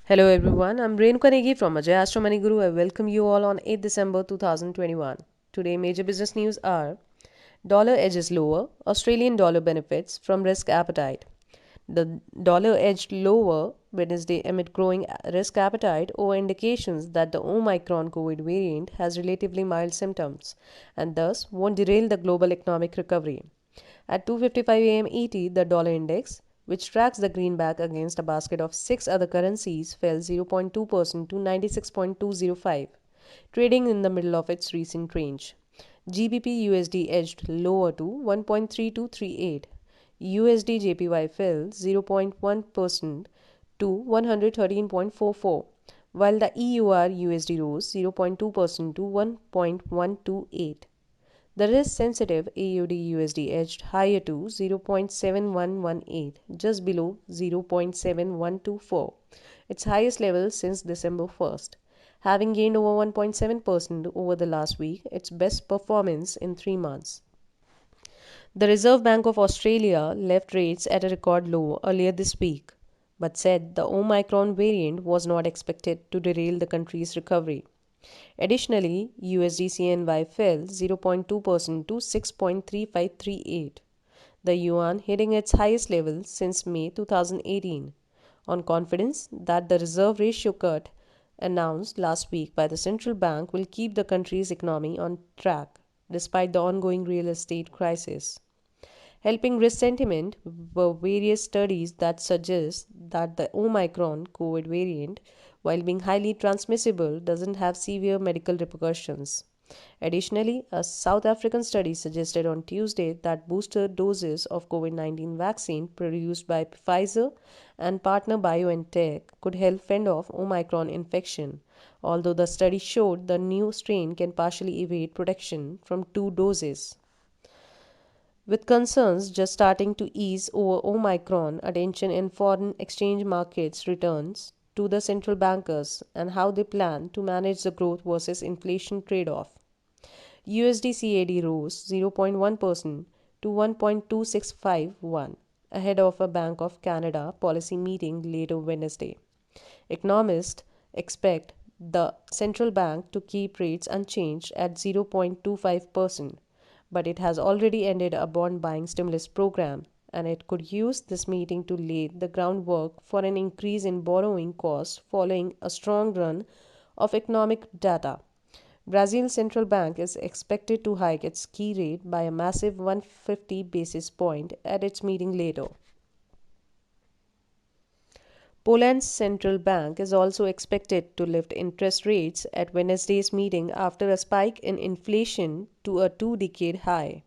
Hello everyone, I'm Renuka Negi from Ajay Astro Money Guru. I welcome you all on 8th December 2021. Today major business news are dollar edges lower, Australian dollar benefits from risk appetite. The dollar edged lower Wednesday amid growing risk appetite over indications that the Omicron COVID variant has relatively mild symptoms and thus won't derail the global economic recovery. At 2:55 a.m. ET, the dollar index, which tracks the greenback against a basket of six other currencies, fell 0.2% to 96.205, trading in the middle of its recent range. GBP USD edged lower to 1.3238. USD JPY fell 0.1% to 113.44, while the EUR USD rose 0.2% to 1.128. The risk-sensitive AUD/USD edged higher to 0.7118, just below 0.7124, its highest level since December 1st, having gained over 1.7% over the last week, its best performance in 3 months. The Reserve Bank of Australia left rates at a record low earlier this week, but said the Omicron variant was not expected to derail the country's recovery. Additionally, USD CNY fell 0.2% to 6.3538, the yuan hitting its highest level since May 2018, on confidence that the reserve ratio cut announced last week by the central bank will keep the country's economy on track despite the ongoing real estate crisis. Helping risk sentiment were various studies that suggest that the Omicron COVID variant, while being highly transmissible, doesn't have severe medical repercussions. Additionally, a South African study suggested on Tuesday that booster doses of COVID 19 vaccine produced by Pfizer and partner BioNTech could help fend off Omicron infection, although the study showed the new strain can partially evade protection from two doses. With concerns just starting to ease over Omicron, attention in foreign exchange markets returns to the central bankers and how they plan to manage the growth versus inflation trade off. USD CAD rose 0.1% to 1.2651 ahead of a Bank of Canada policy meeting later Wednesday. Economists expect the central bank to keep rates unchanged at 0.25%, but it has already ended a bond buying stimulus program and it could use this meeting to lay the groundwork for an increase in borrowing costs following a strong run of economic data. Brazil's central bank is expected to hike its key rate by a massive 150 basis point at its meeting later. Poland's central bank is also expected to lift interest rates at Wednesday's meeting after a spike in inflation to a two-decade high.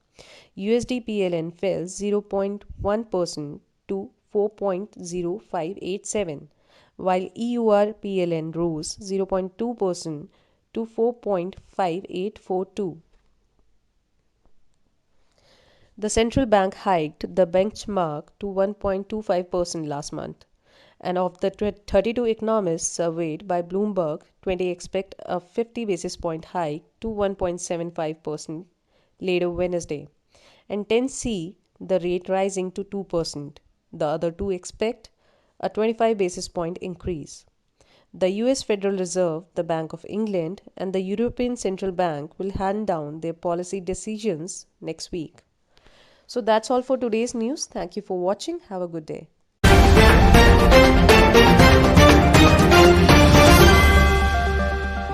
USD PLN fell 0.1% to 4.0587, while EUR PLN rose 0.2% to 4.5842. The central bank hiked the benchmark to 1.25% last month. And of the 32 economists surveyed by Bloomberg, 20 expect a 50 basis point hike to 1.75% later Wednesday, and 10 see the rate rising to 2%. The other two expect a 25 basis point increase. The US Federal Reserve, the Bank of England, and the European Central Bank will hand down their policy decisions next week. So that's all for today's news. Thank you for watching. Have a good day.